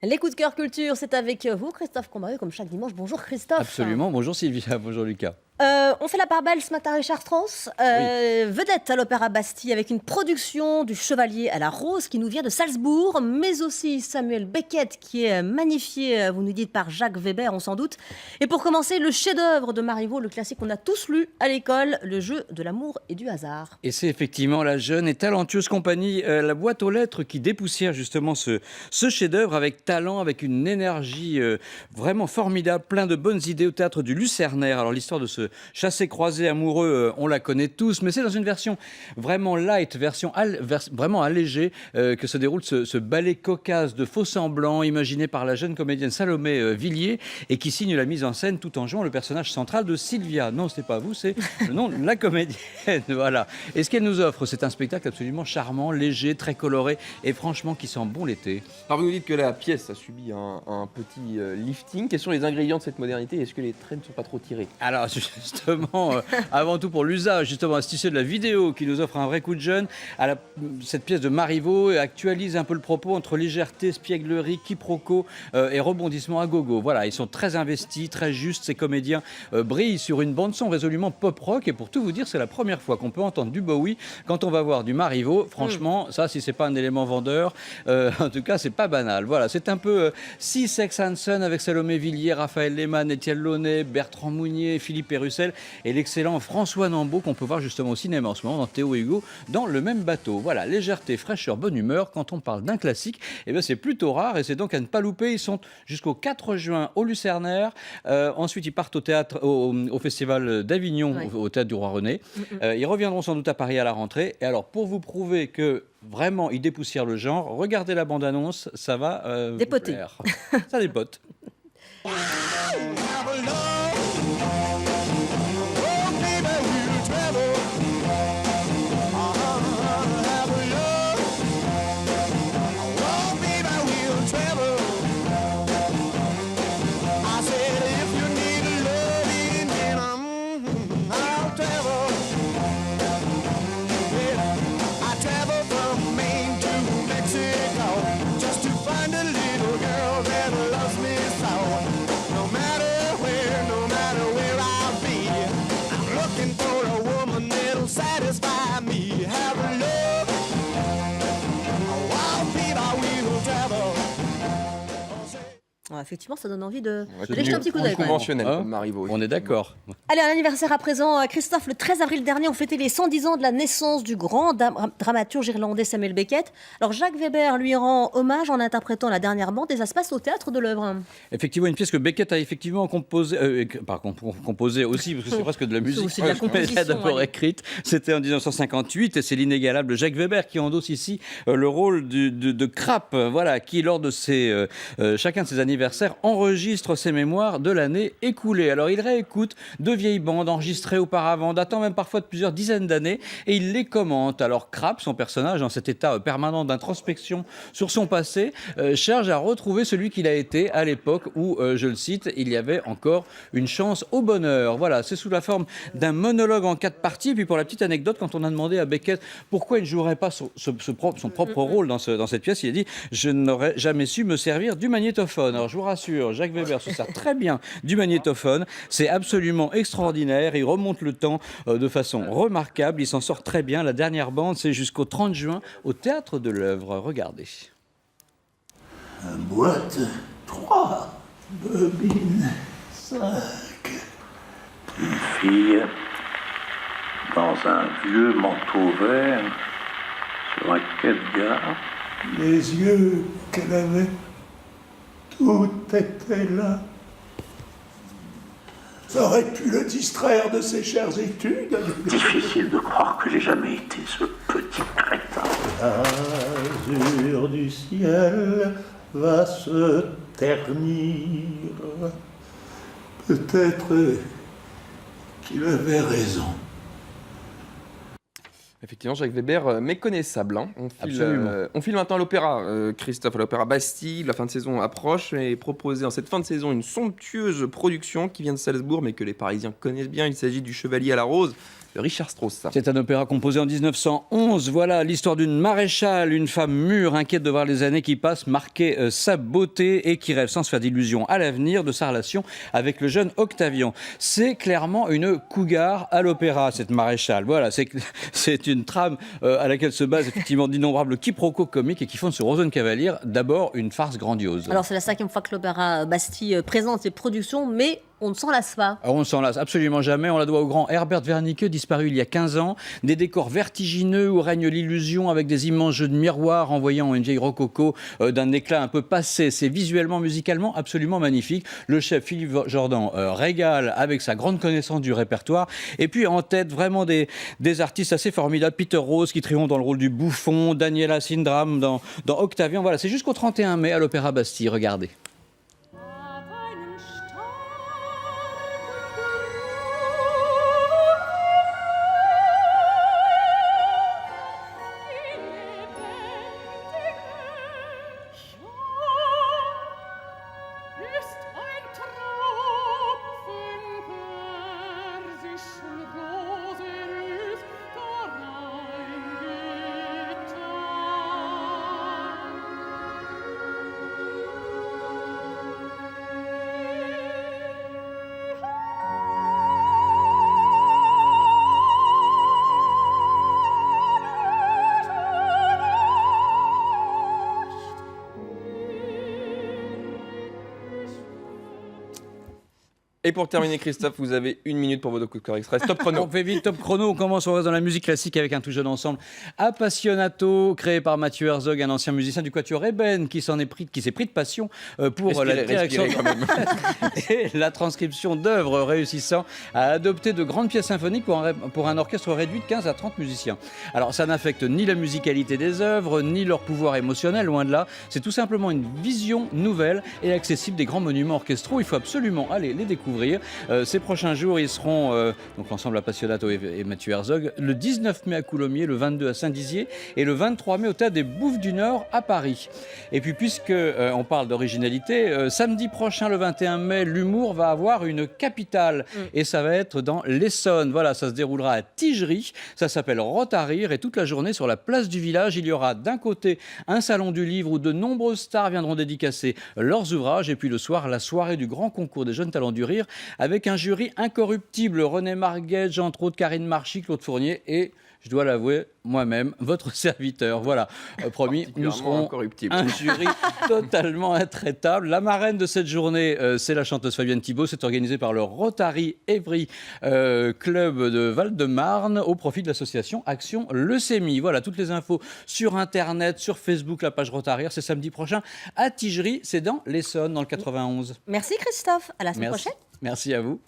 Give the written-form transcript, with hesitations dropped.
Les coups de cœur culture, c'est avec vous, Christophe Combaru, comme chaque dimanche. Bonjour Christophe. Absolument. Bonjour Sylvia, bonjour Lucas. On fait la part belle ce matin, Richard Strauss, vedette à l'Opéra Bastille, avec une production du Chevalier à la Rose qui nous vient de Salzbourg, mais aussi Samuel Beckett qui est magnifié, vous nous dites, par Jacques Weber, on s'en doute. Et pour commencer, le chef-d'œuvre de Marivaux, le classique qu'on a tous lu à l'école, Le jeu de l'amour et du hasard. Et c'est effectivement la jeune et talentueuse compagnie La Boîte aux Lettres qui dépoussière justement ce chef-d'œuvre avec talent, avec une énergie vraiment formidable, plein de bonnes idées au théâtre du Lucernaire. Alors l'histoire de ce chassé-croisé amoureux, on la connaît tous, mais c'est dans une version vraiment light, vraiment allégée, que se déroule ce ballet cocasse de faux-semblants imaginé par la jeune comédienne Salomé Villiers et qui signe la mise en scène tout en jouant le personnage central de Sylvia. Non, ce n'est pas vous, c'est le nom de la comédienne. Voilà. Et ce qu'elle nous offre, c'est un spectacle absolument charmant, léger, très coloré et franchement qui sent bon l'été. Alors vous nous dites que la pièce a subi un petit lifting. Quels sont les ingrédients de cette modernité? Est-ce que les traits ne sont pas trop tirés? Alors justement, avant tout pour l'usage, justement, astucieux de la vidéo qui nous offre un vrai coup de jeune. Cette pièce de Marivaux actualise un peu le propos entre légèreté, espièglerie, quiproquo et rebondissement à gogo. Voilà, ils sont très investis, très justes. Ces comédiens brillent sur une bande-son résolument pop-rock. Et pour tout vous dire, c'est la première fois qu'on peut entendre du Bowie quand on va voir du Marivaux. Franchement, ça, si c'est pas un élément vendeur, en tout cas, c'est pas banal. Voilà, c'est un peu Six Sex and Son avec Salomé Villiers, Raphaël Lehmann, Étienne Launay, Bertrand Mounier, Philippe Pérussel et l'excellent François Nambaud qu'on peut voir justement au cinéma en ce moment dans Théo et Hugo dans le même bateau. Voilà, légèreté, fraîcheur, bonne humeur. Quand on parle d'un classique, c'est plutôt rare et c'est donc à ne pas louper. Ils sont jusqu'au 4 juin au Lucernaire. Ensuite, ils partent au théâtre, au Festival d'Avignon, au théâtre du Roi René. Ils reviendront sans doute à Paris à la rentrée. Et alors, pour vous prouver que vraiment, ils dépoussièrent le genre, regardez la bande-annonce, ça va dépoter. Ça dépote. Effectivement, ça donne envie de jeter un petit coup d'œil. Conventionnel, comme Marivaux. On est d'accord. Allez, un anniversaire à présent. Christophe, le 13 avril dernier, on fêtait les 110 ans de la naissance du grand dramaturge irlandais Samuel Beckett. Alors, Jacques Weber lui rend hommage en interprétant la dernière bande et ça se passe au théâtre de l'œuvre. Effectivement, une pièce que Beckett a effectivement composée aussi, parce que c'est presque de la musique. C'est de la composition. Elle a d'abord écrite. C'était en 1958 et c'est l'inégalable Jacques Weber qui endosse ici le rôle de Krapp, voilà, qui lors de chacun de ses anniversaires enregistre ses mémoires de l'année écoulée. Alors il réécoute de vieilles bandes enregistrées auparavant, datant même parfois de plusieurs dizaines d'années, et il les commente. Alors Krapp, son personnage, dans cet état permanent d'introspection sur son passé, cherche à retrouver celui qu'il a été à l'époque où, je le cite, il y avait encore une chance au bonheur. Voilà, c'est sous la forme d'un monologue en 4 parties. Et puis pour la petite anecdote, quand on a demandé à Beckett pourquoi il ne jouerait pas son propre rôle dans cette pièce, il a dit « Je n'aurais jamais su me servir du magnétophone ». Alors je vous rassure, Jacques Weber se sert très bien du magnétophone. C'est absolument extraordinaire. Il remonte le temps de façon remarquable. Il s'en sort très bien. La dernière bande, c'est jusqu'au 30 juin au Théâtre de l'Œuvre. Regardez. Boîte 3, bobine 5. Une fille dans un vieux manteau vert sur un quai de gare. Les yeux qu'elle avait, tout était là. Ça aurait pu le distraire de ses chères études. Difficile de croire que j'ai jamais été ce petit crétin. L'azur du ciel va se ternir. Peut-être qu'il avait raison. Effectivement, Jacques Weber, méconnaissable. On file maintenant à l'opéra, Christophe, à l'opéra Bastille. La fin de saison approche et proposé en cette fin de saison une somptueuse production qui vient de Salzbourg, mais que les Parisiens connaissent bien. Il s'agit du Chevalier à la Rose, de Richard Strauss. C'est un opéra composé en 1911. Voilà l'histoire d'une maréchale, une femme mûre, inquiète de voir les années qui passent marquer sa beauté et qui rêve sans se faire d'illusions à l'avenir de sa relation avec le jeune Octavian. C'est clairement une cougar à l'opéra, cette maréchale. Voilà, c'est une trame à laquelle se basent effectivement d'innombrables quiproquos comiques et qui font de ce Rosenkavalier d'abord une farce grandiose. Alors c'est la 5e fois que l'Opéra Bastille présente ses productions, mais on ne s'en lasse pas. Alors on ne s'en lasse absolument jamais. On la doit au grand Herbert Wernicke, disparu il y a 15 ans. Des décors vertigineux où règne l'illusion avec des immenses jeux de miroirs envoyant une vieille rococo d'un éclat un peu passé. C'est visuellement, musicalement absolument magnifique. Le chef Philippe Jordan régale avec sa grande connaissance du répertoire. Et puis en tête, vraiment des artistes assez formidables. Peter Rose qui triomphe dans le rôle du bouffon. Daniela Sindram dans Octavian. Voilà, c'est jusqu'au 31 mai à l'Opéra Bastille. Regardez. Et pour terminer, Christophe, vous avez 1 minute pour votre coup de cœur express. Top chrono. On fait vite, top chrono. On commence, on reste dans la musique classique avec un tout jeune ensemble Appassionato, créé par Mathieu Herzog, un ancien musicien du Quatuor Eben, qui s'est pris de passion pour la direction et la transcription d'œuvres, réussissant à adopter de grandes pièces symphoniques pour un orchestre réduit de 15 à 30 musiciens. Alors, ça n'affecte ni la musicalité des œuvres, ni leur pouvoir émotionnel, loin de là. C'est tout simplement une vision nouvelle et accessible des grands monuments orchestraux. Il faut absolument aller les découvrir. Ces prochains jours, ils seront, donc l'ensemble Appassionato et Mathieu Herzog, le 19 mai à Coulommiers, le 22 à Saint-Dizier et le 23 mai au Théâtre des Bouffes du Nord à Paris. Et puis, puisque on parle d'originalité, samedi prochain, le 21 mai, l'humour va avoir une capitale et ça va être dans l'Essonne. Voilà, ça se déroulera à Tigerie, ça s'appelle Rotarir et toute la journée sur la place du village, il y aura d'un côté un salon du livre où de nombreuses stars viendront dédicacer leurs ouvrages et puis le soir, la soirée du grand concours des jeunes talents du rire avec un jury incorruptible, René Marguet, entre autres Karine Marchi, Claude Fournier et, je dois l'avouer, moi-même, votre serviteur. Voilà, promis, nous serons un jury totalement intraitable. La marraine de cette journée, c'est la chanteuse Fabienne Thibault. C'est organisé par le Rotary Évry Club de Val-de-Marne au profit de l'association Action Leucémie. Voilà, toutes les infos sur Internet, sur Facebook, la page Rotarir. C'est samedi prochain à Tigerie, c'est dans l'Essonne, dans le 91. Merci Christophe, à la semaine prochaine. Merci à vous.